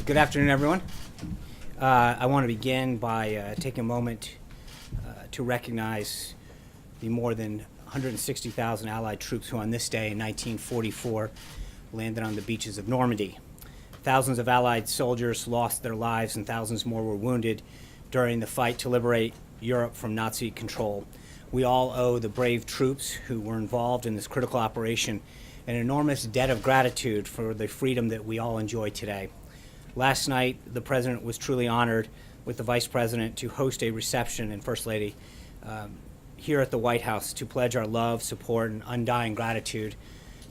Good afternoon, everyone. I want to begin by taking a moment to recognize the more than 160,000 Allied troops who on this day in 1944 landed on the beaches of Normandy. Thousands of Allied soldiers lost their lives and thousands more were wounded during the fight to liberate Europe from Nazi control. We all owe the brave troops who were involved in this critical operation an enormous debt of gratitude for the freedom that we all enjoy today. Last night, the President was truly honored with the Vice President to host a reception and First Lady here at the White House to pledge our love, support, and undying gratitude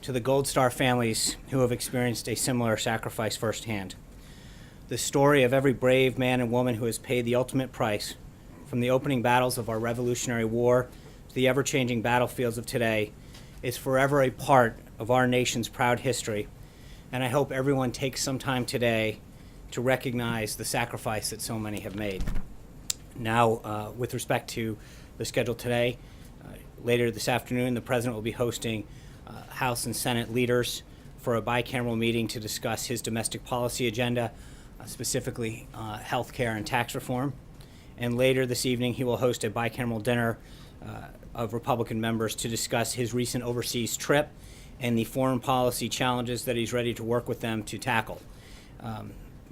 to the Gold Star families who have experienced a similar sacrifice firsthand. The story of every brave man and woman who has paid the ultimate price, from the opening battles of our Revolutionary War to the ever-changing battlefields of today, is forever a part of our nation's proud history, and I hope everyone takes some time today to recognize the sacrifice that so many have made. Now, with respect to the schedule today, later this afternoon, the President will be hosting House and Senate leaders for a bicameral meeting to discuss his domestic policy agenda, specifically health care and tax reform. And later this evening, he will host a bicameral dinner of Republican members to discuss his recent overseas trip and the foreign policy challenges that he's ready to work with them to tackle.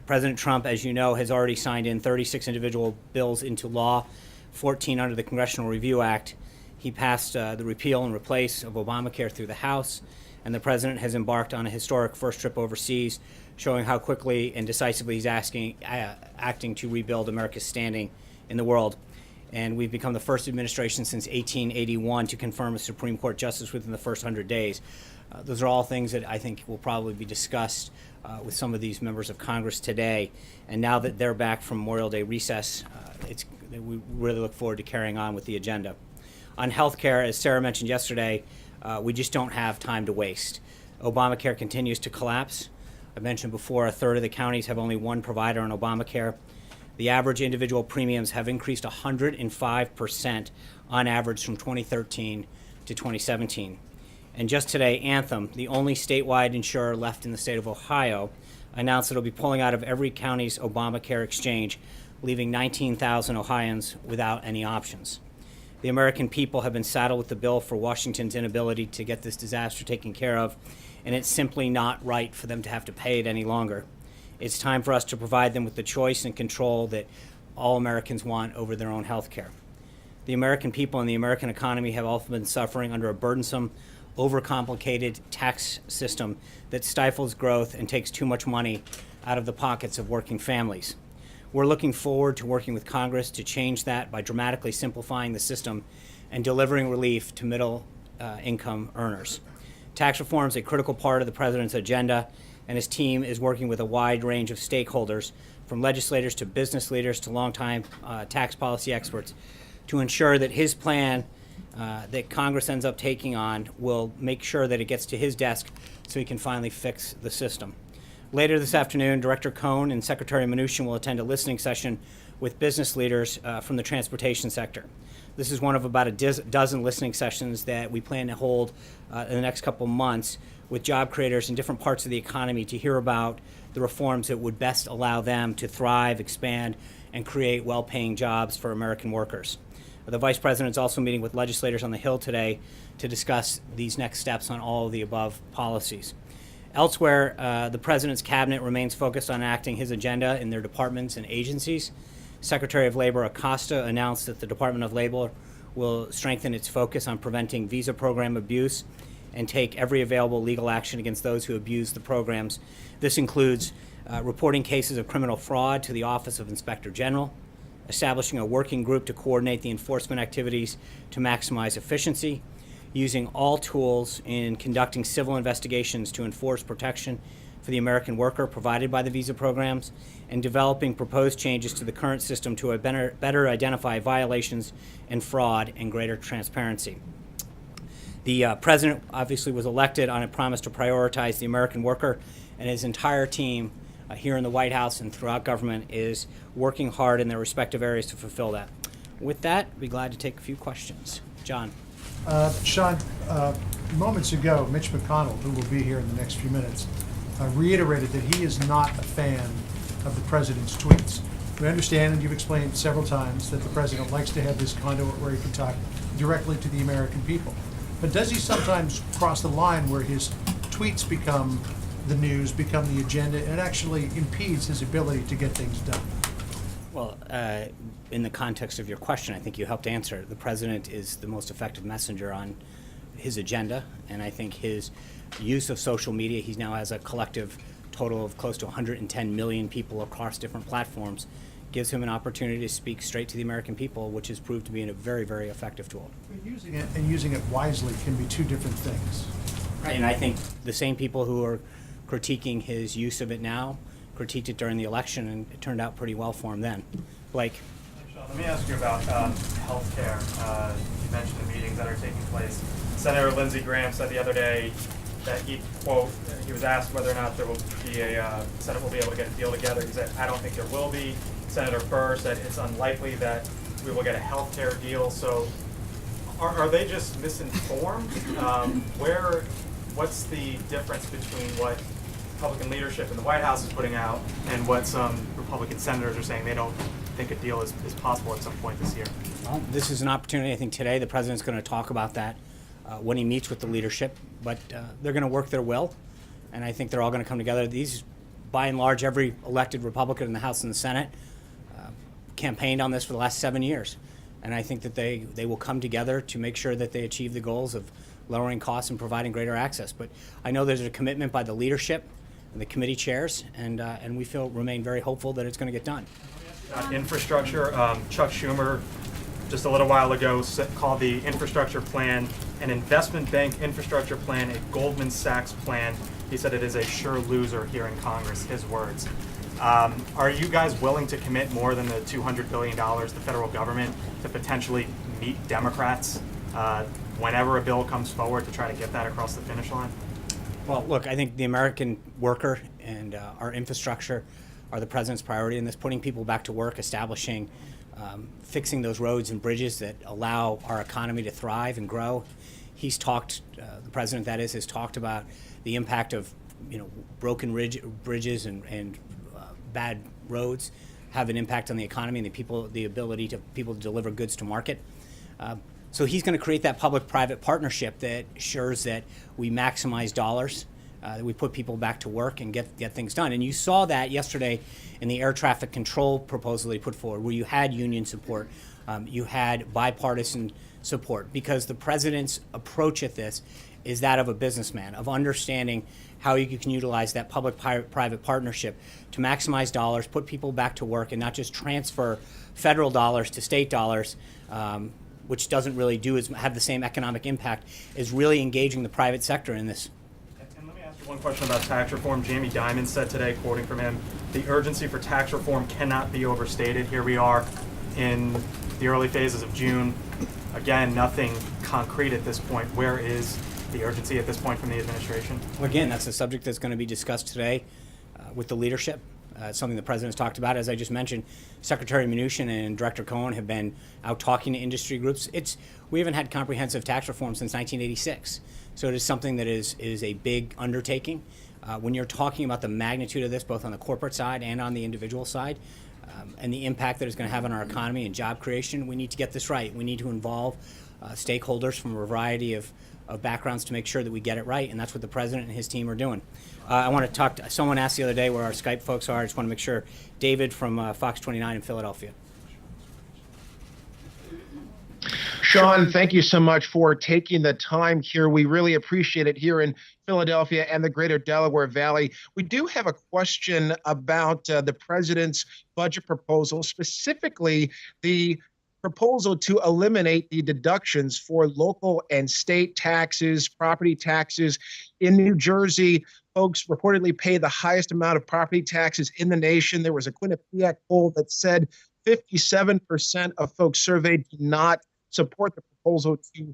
President Trump, as you know, has already signed in 36 individual bills into law, 14 under the Congressional Review Act. He passed the repeal and replace of Obamacare through the House, and the President has embarked on a historic first trip overseas, showing how quickly and decisively he's acting to rebuild America's standing in the world. And we've become the first administration since 1881 to confirm a Supreme Court justice within the first 100 days. Those are all things that I think will probably be discussed with some of these members of Congress today. And now that they're back from Memorial Day recess, we really look forward to carrying on with the agenda. On health care, as Sarah mentioned yesterday, we just don't have time to waste. Obamacare continues to collapse. I mentioned before, a third of the counties have only one provider on Obamacare. The average individual premiums have increased 105% on average from 2013 to 2017. And just today, Anthem, the only statewide insurer left in the state of Ohio, announced that it'll be pulling out of every county's Obamacare exchange, leaving 19,000 Ohioans without any options. The American people have been saddled with the bill for Washington's inability to get this disaster taken care of, and it's simply not right for them to have to pay it any longer. It's time for us to provide them with the choice and control that all Americans want over their own health care. The American people and the American economy have also been suffering under a burdensome, overcomplicated tax system that stifles growth and takes too much money out of the pockets of working families. We're looking forward to working with Congress to change that by dramatically simplifying the system and delivering relief to middle income earners. Tax reform is a critical part of the President's agenda, and his team is working with a wide range of stakeholders, from legislators to business leaders to longtime tax policy experts, to ensure that his plan that Congress ends up taking on will make sure that it gets to his desk so he can finally fix the system. Later this afternoon, Director Cohn and Secretary Mnuchin will attend a listening session with business leaders from the transportation sector. This is one of about a dozen listening sessions that we plan to hold in the next couple months with job creators in different parts of the economy to hear about the reforms that would best allow them to thrive, expand, and create well-paying jobs for American workers. The Vice President is also meeting with legislators on the Hill today to discuss these next steps on all of the above policies. Elsewhere, the President's cabinet remains focused on acting his agenda in their departments and agencies. Secretary of Labor Acosta announced that the Department of Labor will strengthen its focus on preventing visa program abuse and take every available legal action against those who abuse the programs. This includes reporting cases of criminal fraud to the Office of Inspector General, establishing a working group to coordinate the enforcement activities to maximize efficiency, using all tools in conducting civil investigations to enforce protection for the American worker provided by the visa programs, and developing proposed changes to the current system to better identify violations and fraud and greater transparency. The President obviously was elected on a promise to prioritize the American worker, and his entire team here in the White House and throughout government is working hard in their respective areas to fulfill that. With that, I'd be glad to take a few questions. John. Sean, moments ago, Mitch McConnell, who will be here in the next few minutes, reiterated that he is not a fan of the president's tweets. We understand, and you've explained several times, that the president likes to have this conduit where he can talk directly to the American people. But does he sometimes cross the line where his tweets become the news, become the agenda, and it actually impedes his ability to get things done? Well, in the context of your question, I think you helped answer. The president is the most effective messenger on his agenda, and I think his use of social media, he now has a collective total of close to 110 million people across different platforms, gives him an opportunity to speak straight to the American people, which has proved to be a very, very effective tool. Using it and using it wisely can be two different things. Right, and I think the same people who are critiquing his use of it now critiqued it during the election, and it turned out pretty well for him then. Blake? Sean, let me ask you about healthcare. You mentioned the meetings that are taking place. Senator Lindsey Graham said the other day that he, quote, he was asked whether or not there will be Senate will be able to get a deal together. He said, I don't think there will be. Senator Burr said it's unlikely that we will get a health care deal. So are they just misinformed? What's the difference between what Republican leadership in the White House is putting out and what some Republican senators are saying? They don't think a deal is possible at some point this year. Well, this is an opportunity. I think today the president's going to talk about that when he meets with the leadership, but they're going to work their will, and I think they're all going to come together. These, by and large, every elected Republican in the House and the Senate campaigned on this for the last 7 years, and I think that they will come together to make sure that they achieve the goals of lowering costs and providing greater access. But I know there's a commitment by the leadership and the committee chairs, and we remain very hopeful that it's going to get done. Infrastructure, Chuck Schumer just a little while ago called the infrastructure plan an investment bank infrastructure plan, a Goldman Sachs plan. He said it is a sure loser here in Congress, his words. Are you guys willing to commit more than the $200 billion, the federal government, to potentially meet Democrats whenever a bill comes forward to try to get that across the finish line? Well, look, I think the American worker and our infrastructure are the president's priority in this, putting people back to work, establishing, fixing those roads and bridges that allow our economy to thrive and grow. He's talked, the president that is, has talked about the impact of, broken bridges and bad roads have an impact on the economy and the ability to people to deliver goods to market. So he's going to create that public-private partnership that ensures that we maximize dollars, that we put people back to work and get things done. And you saw that yesterday in the air traffic control proposal they put forward, where you had union support, you had bipartisan support, because the president's approach at this is that of a businessman, of understanding how you can utilize that public-private partnership to maximize dollars, put people back to work, and not just transfer federal dollars to state dollars, which doesn't really have the same economic impact, is really engaging the private sector in this. And let me ask you one question about tax reform. Jamie Dimon said today, quoting from him, the urgency for tax reform cannot be overstated. Here we are in the early phases of June. Again, nothing concrete at this point. Where is the urgency at this point from the administration? Well, again, that's a subject that's going to be discussed today with the leadership. Something the president's talked about. As I just mentioned, Secretary Mnuchin and Director Cohen have been out talking to industry groups. We haven't had comprehensive tax reform since 1986. So it is something that is a big undertaking. When you're talking about the magnitude of this, both on the corporate side and on the individual side, and the impact that it's going to have on our economy and job creation, we need to get this right. We need to involve stakeholders from a variety of backgrounds to make sure that we get it right, and that's what the president and his team are doing. I want to talk to, someone asked the other day where our Skype folks are. I just want to make sure. David from Fox 29 in Philadelphia. Sean, thank you so much for taking the time here. We really appreciate it here in Philadelphia and the greater Delaware Valley. We do have a question about the president's budget proposal, specifically the proposal to eliminate the deductions for local and state taxes, property taxes. In New Jersey, folks reportedly pay the highest amount of property taxes in the nation. There was a Quinnipiac poll that said 57% of folks surveyed do not support the proposal to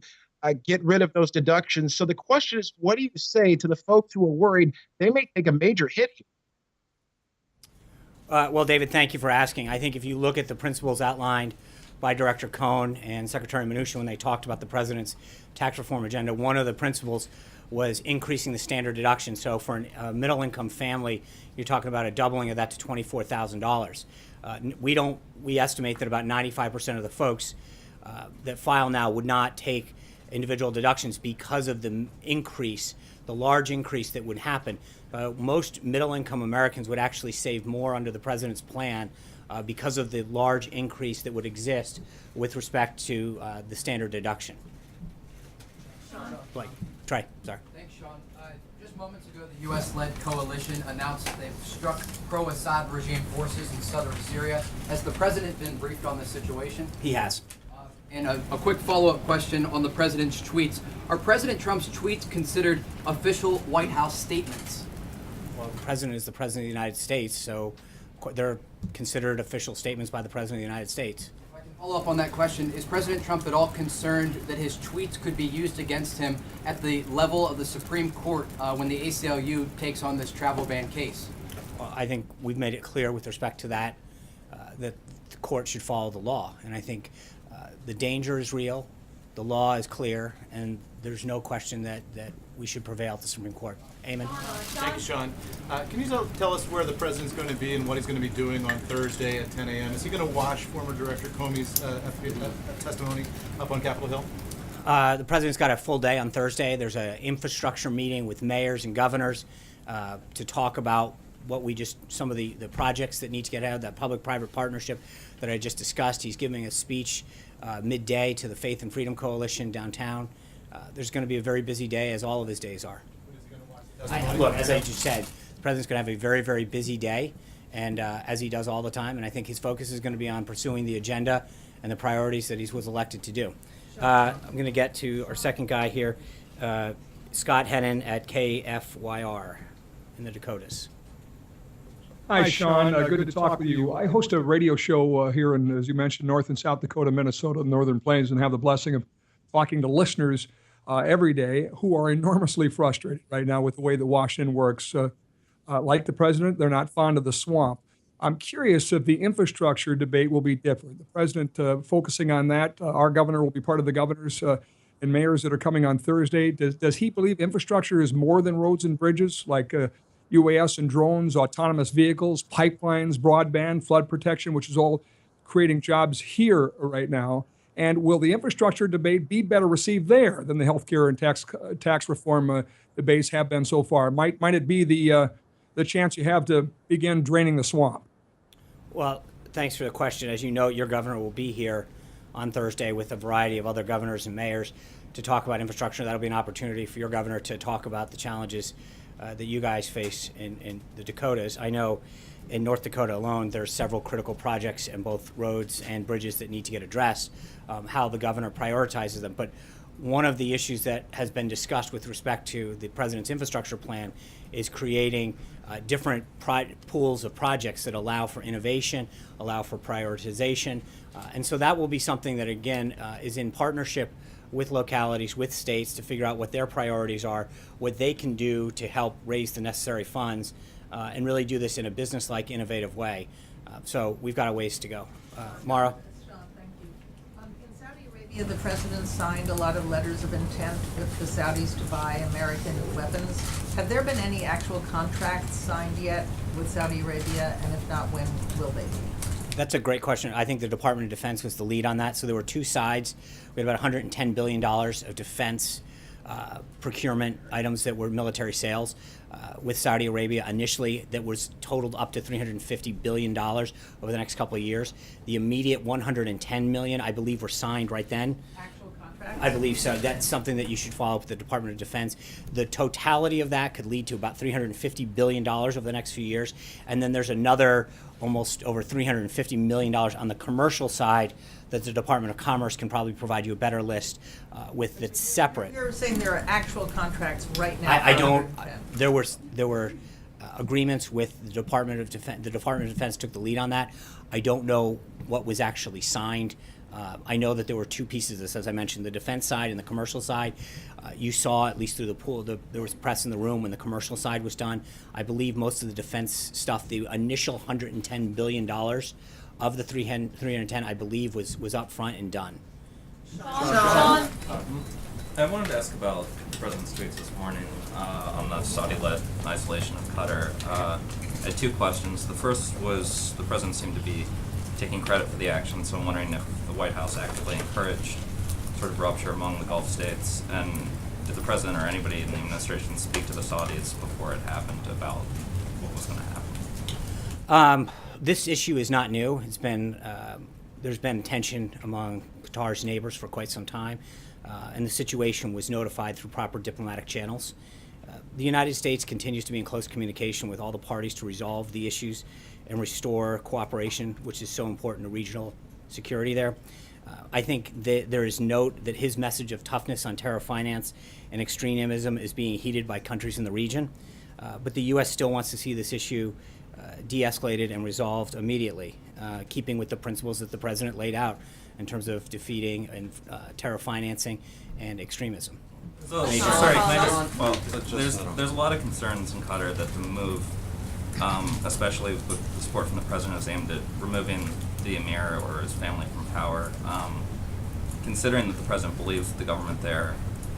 get rid of those deductions. So the question is, what do you say to the folks who are worried they may take a major hit here? Well, David, thank you for asking. I think if you look at the principles outlined by Director Cohen and Secretary Mnuchin when they talked about the president's tax reform agenda, one of the principles was increasing the standard deduction. So for a middle-income family, you're talking about a doubling of that to $24,000. We estimate that about 95% of the folks that file now would not take individual deductions because of the large increase that would happen. Most middle-income Americans would actually save more under the president's plan because of the large increase that would exist with respect to the standard deduction. Blake, Trey, sorry. Thanks, Sean. Just moments ago, the U.S.-led coalition announced that they've struck pro-Assad regime forces in southern Syria. Has the president been briefed on this situation? He has. And a quick follow-up question on the president's tweets. Are President Trump's tweets considered official White House statements? Well, the president is the president of the United States, so they're considered official statements by the president of the United States. If I can follow up on that question, is President Trump at all concerned that his tweets could be used against him at the level of the Supreme Court when the ACLU takes on this travel ban case? Well, I think we've made it clear with respect to that that the court should follow the law, and I think the danger is real, the law is clear, and there's no question that we should prevail at the Supreme Court. Amen. Thank you, Sean. Can you tell us where the president's going to be and what he's going to be doing on Thursday at 10 a.m.? Is he going to watch former Director Comey's testimony up on Capitol Hill? The president's got a full day on Thursday. There's an infrastructure meeting with mayors and governors to talk about some of the projects that need to get out of that public-private partnership that I just discussed. He's giving a speech midday to the Faith and Freedom Coalition downtown. There's going to be a very busy day, as all of his days are. Look, as I just said, the president's going to have a very, very busy day, and as he does all the time, and I think his focus is going to be on pursuing the agenda and the priorities that he was elected to do. I'm going to get to our second guy here, Scott Hennon at KFYR in the Dakotas. Hi, Sean. Good to talk with you. I host a radio show here in, as you mentioned, North and South Dakota, Minnesota, Northern Plains, and have the blessing of talking to listeners every day who are enormously frustrated right now with the way that Washington works. Like the president, they're not fond of the swamp. I'm curious if the infrastructure debate will be different. The president focusing on that. Our governor will be part of the governors and mayors that are coming on Thursday. Does he believe infrastructure is more than roads and bridges, like UAS and drones, autonomous vehicles, pipelines, broadband, flood protection, which is all creating jobs here right now? And will the infrastructure debate be better received there than the healthcare and tax reform debates have been so far? Might it be the chance you have to begin draining the swamp? Well, thanks for the question. As you know, your governor will be here on Thursday with a variety of other governors and mayors to talk about infrastructure. That'll be an opportunity for your governor to talk about the challenges that you guys face in the Dakotas. I know in North Dakota alone, there's several critical projects in both roads and bridges that need to get addressed, how the governor prioritizes them. But one of the issues that has been discussed with respect to the president's infrastructure plan is creating different pools of projects that allow for innovation, allow for prioritization. And so that will be something that, again, is in partnership with localities, with states, to figure out what their priorities are, what they can do to help raise the necessary funds, and really do this in a business-like, innovative way. So we've got a ways to go. Mara? Sean, thank you. In Saudi Arabia, the president signed a lot of letters of intent with the Saudis to buy American weapons. Have there been any actual contracts signed yet with Saudi Arabia, and if not, when will they be? That's a great question. I think the Department of Defense was the lead on that. So there were two sides. We had about $110 billion of defense procurement items that were military sales with Saudi Arabia initially, that was totaled up to $350 billion over the next couple of years. The immediate $110 million, I believe, were signed right then. Actual contracts? I believe so. That's something that you should follow up with the Department of Defense. The totality of that could lead to about $350 billion over the next few years. And then there's another almost over $350 million on the commercial side that the Department of Commerce can probably provide you a better list with that's separate. You're saying there are actual contracts right now? I for don't. 110. There were agreements with the Department of Defense. The Department of Defense took the lead on that. I don't know what was actually signed. I know that there were two pieces of this, as I mentioned, the defense side and the commercial side. You saw, at least through the pool, there was press in the room when the commercial side was done. I believe most of the defense stuff, the initial $110 billion of the 310, I believe, was up front and done. Sean? I wanted to ask about the president's tweets this morning on the Saudi-led isolation of Qatar. I had two questions. The first was the president seemed to be taking credit for the action, so I'm wondering if the White House actively encouraged sort of rupture among the Gulf states, and did the president or anybody in the administration speak to the Saudis before it happened about what was going to happen? This issue is not new. It's been there's been tension among Qatar's neighbors for quite some time, and the situation was notified through proper diplomatic channels. The United States continues to be in close communication with all the parties to resolve the issues and restore cooperation, which is so important to regional security there. I think that there is note that his message of toughness on terror finance and extremism is being heeded by countries in the region, but the U.S. still wants to see this issue de-escalated and resolved immediately, keeping with the principles that the president laid out in terms of defeating terror financing and extremism. So, Major. sorry, can I just, well, there's a lot of concerns in Qatar that the move, especially with the support from the president, is aimed at removing the emir or his family from power. Considering that the president believes that the government there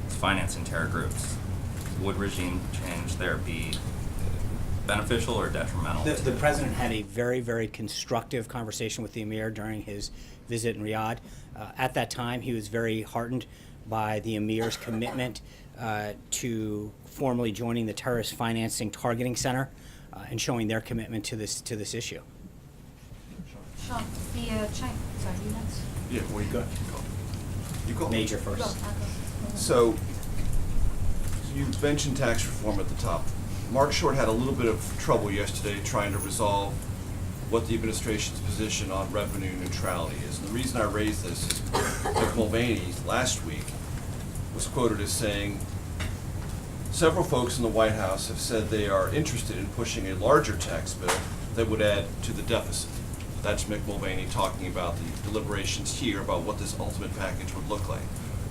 is financing terror groups, would regime change there be beneficial or detrimental? The president had a very, very constructive conversation with the emir during his visit in Riyadh. At that time, he was very heartened by the emir's commitment to formally joining the Terrorist Financing Targeting Center and showing their commitment to this issue. Sean, the China, sorry, you next. Yeah, well, you go. Major first. So, you mentioned tax reform at the top. Mark Short had a little bit of trouble yesterday trying to resolve what the administration's position on revenue neutrality is. And the reason I raised this is Mick Mulvaney last week was quoted as saying, several folks in the White House have said they are interested in pushing a larger tax bill that would add to the deficit. That's Mick Mulvaney talking about the deliberations here about what this ultimate package would look like.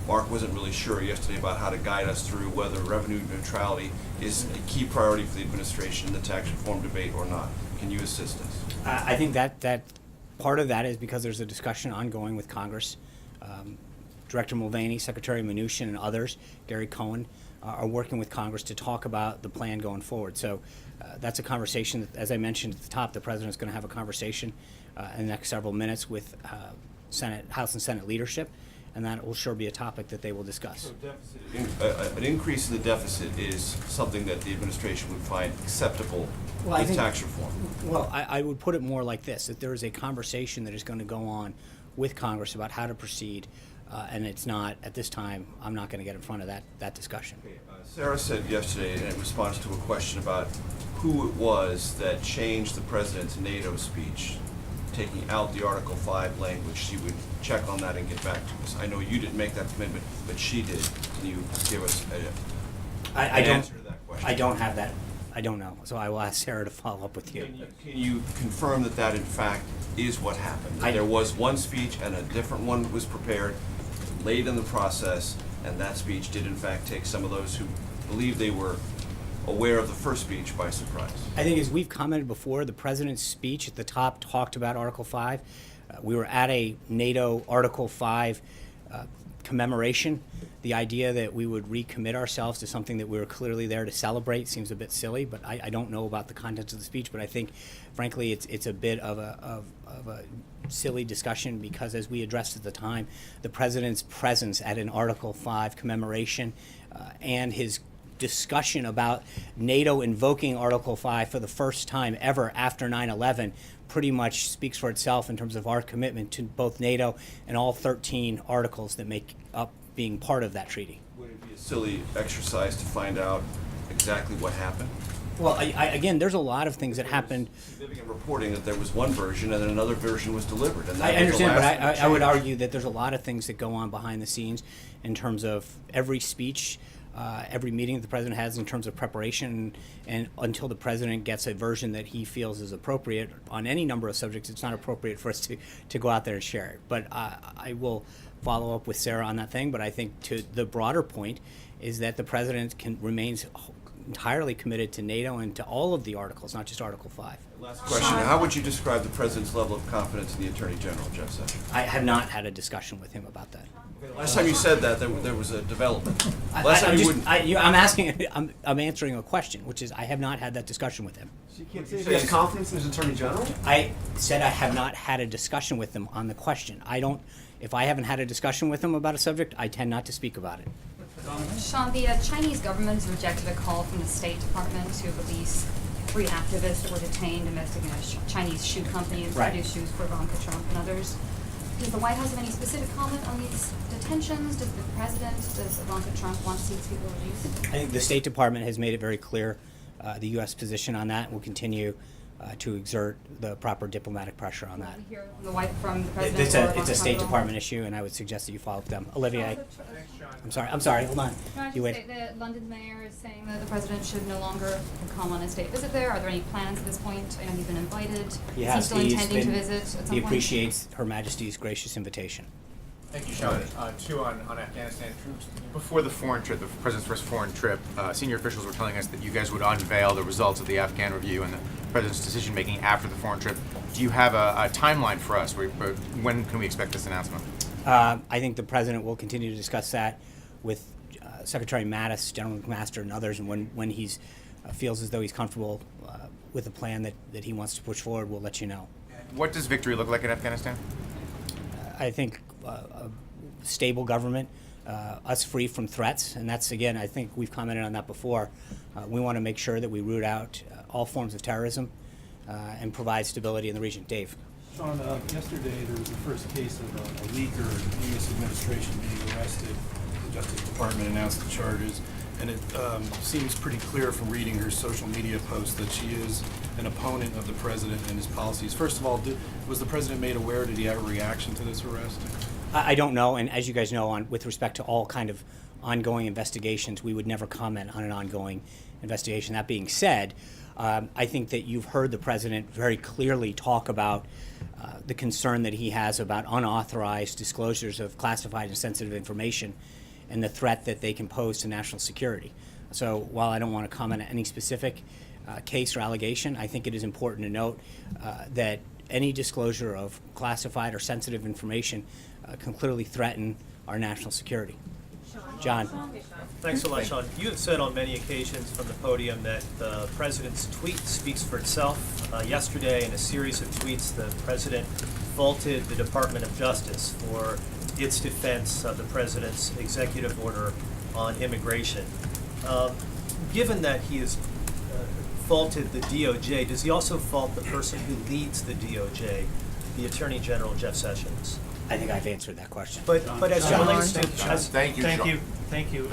Mark wasn't really sure yesterday about how to guide us through whether revenue neutrality is a key priority for the administration in the tax reform debate or not. Can you assist us? I think that part of that is because there's a discussion ongoing with Congress. Director Mulvaney, Secretary Mnuchin, and others, Gary Cohn, are working with Congress to talk about the plan going forward. So that's a conversation that, as I mentioned at the top, the president's going to have a conversation in the next several minutes with House and Senate leadership, and that will sure be a topic that they will discuss. So an increase in the deficit is something that the administration would find acceptable Well, with tax reform. Well, I would put it more like this, that there is a conversation that is going to go on with Congress about how to proceed, and it's not, at this time, I'm not going to get in front of that discussion. Sarah said yesterday in response to a question about who it was that changed the president's NATO speech, taking out the Article 5 language, she would check on that and get back to us. I know you didn't make that commitment, but she did. Can you give us an answer to that question? I don't have that. I don't know. So I will ask Sarah to follow up with you. Can you confirm that that in fact is what happened? That there was one speech and a different one was prepared late in the process, and that speech did in fact take some of those who believed they were aware of the first speech by surprise? I think, as we've commented before, the president's speech at the top talked about Article 5. We were at a NATO Article 5 commemoration. The idea that we would recommit ourselves to something that we were clearly there to celebrate seems a bit silly, but I don't know about the contents of the speech, but I think, frankly, it's a bit of a silly discussion because, as we addressed at the time, the president's presence at an Article 5 commemoration and his discussion about NATO invoking Article 5 for the first time ever after 9/11 pretty much speaks for itself in terms of our commitment to both NATO and all 13 articles that make up being part of that treaty. Would it be a silly exercise to find out exactly what happened? Well, again, there's a lot of things that happened. Significant reporting that there was one version and then another version was delivered. And I that was the understand, but last I would change. argue that there's a lot of things that go on behind the scenes in terms of every speech, every meeting that the president has in terms of preparation, and until the president gets a version that he feels is appropriate on any number of subjects, it's not appropriate for us to go out there and share it. But I will follow up with Sarah on that thing, but I think to the broader point is that the president remains entirely committed to NATO and to all of the articles, not just Article 5. Last question. How would you describe the president's level of confidence in the Attorney General, Jeff Sessions? I have not had a discussion with him about that. Last time you said that, there was a development. I- Last I'm time you just- wouldn't. I'm asking, I'm answering a question, which is I have not had that discussion with him. So you can't say he has confidence in his attorney general? I said I have not had a discussion with him on the question. If I haven't had a discussion with him about a subject, I tend not to speak about it. Sean, the Chinese government has rejected a call from the State Department to release 3 activists that were detained investigating a Chinese shoe company and Right. produced shoes for Ivanka Trump and others. Does the White House have any specific comment on these detentions? Does the president, does Ivanka Trump want to see these people released? I think the State Department has made it very clear the U.S. position on that. We'll continue to exert the proper diplomatic pressure on that. Want to hear from the president It's or a Ivanka State Trump? Department issue, and I would suggest that you follow up with them. Olivia, I'm sorry, hold on. Can I You just wait. say the London mayor is saying that the president should no longer come on a state visit there? Are there any plans at this point? I know he's been invited. Is he still intending to visit at some point? He appreciates Her Majesty's gracious invitation. Thank you, Sean. Two on Afghanistan troops. Before the foreign trip, the president's first foreign trip, senior officials were telling us that you guys would unveil the results of the Afghan review and the president's decision-making after the foreign trip. Do you have a timeline for us? When can we expect this announcement? I think the president will continue to discuss that with Secretary Mattis, General McMaster, and others, and when he feels as though he's comfortable with a plan that he wants to push forward, we'll let you know. What does victory look like in Afghanistan? I think a stable government, us free from threats, and that's, again, I think we've commented on that before. We want to make sure that we root out all forms of terrorism and provide stability in the region. Dave. Sean, yesterday there was the first case of a leaker in the U.S. administration being arrested. The Justice Department announced the charges, and it seems pretty clear from reading her social media posts that she is an opponent of the president and his policies. First of all, was the president made aware? Did he have a reaction to this arrest? I don't know, and as you guys know, with respect to all kind of ongoing investigations, we would never comment on an ongoing investigation. That being said, I think that you've heard the president very clearly talk about the concern that he has about unauthorized disclosures of classified and sensitive information and the threat that they can pose to national security. So while I don't want to comment on any specific case or allegation, I think it is important to note that any disclosure of classified or sensitive information can clearly threaten our national security. John. Thanks a lot, Sean. You have said on many occasions from the podium that the president's tweet speaks for itself. Yesterday, in a series of tweets, the president faulted the Department of Justice for its defense of the president's executive order on immigration. Given that he has faulted the DOJ, does he also fault the person who leads the DOJ, the Attorney General Jeff Sessions? I think I've answered that question. But as it relates to Thank you.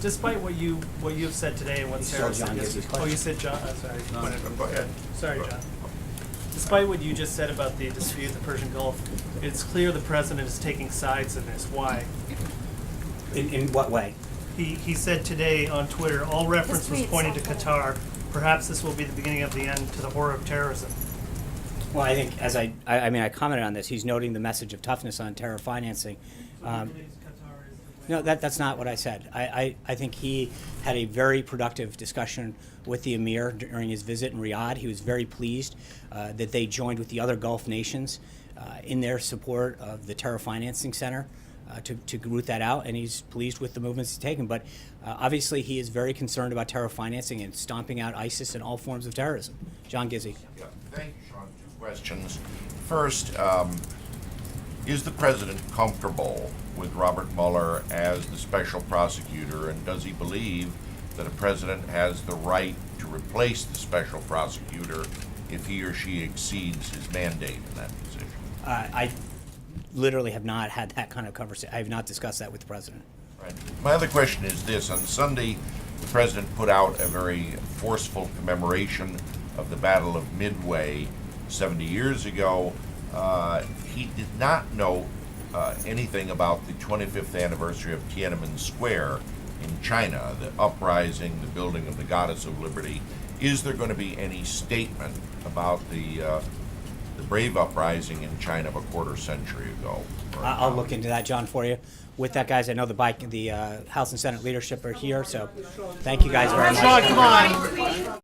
despite what you have said today and what You Sarah said John said Gizzi's yesterday. Oh, you said John. Sorry. Go ahead. Sorry, John. Despite what you just said about the dispute in the Persian Gulf, it's clear the president is taking sides in this. Why? In what way? He said today on Twitter, all reference was pointed to Qatar. Perhaps this will be the beginning of the end to the horror of terrorism. Well, I think, as I commented on this, he's noting the message of toughness on terror financing. No, that's not what I said. I think he had a very productive discussion with the emir during his visit in Riyadh. He was very pleased that they joined with the other Gulf nations in their support of the Terror Financing Center to root that out, and he's pleased with the movements he's taken. But obviously, he is very concerned about terror financing and stomping out ISIS and all forms of terrorism. John Gizzi. Yeah, thank you, Sean. Two questions. First, is the president comfortable with Robert Mueller as the special prosecutor, and does he believe that a president has the right to replace the special prosecutor if he or she exceeds his mandate in that position? I literally have not had that kind of conversation. I have not discussed that with the president. Right. My other question is this. On Sunday, the president put out a very forceful commemoration of the Battle of Midway 70 years ago. He did not know anything about the 25th anniversary of Tiananmen Square in China, the uprising, the building of the Goddess of Liberty. Is there going to be any statement about the brave uprising in China of a quarter century ago? I'll look into that, John, for you. With that, guys, I know the House and Senate leadership are here, so thank you guys very much. Sean, come on.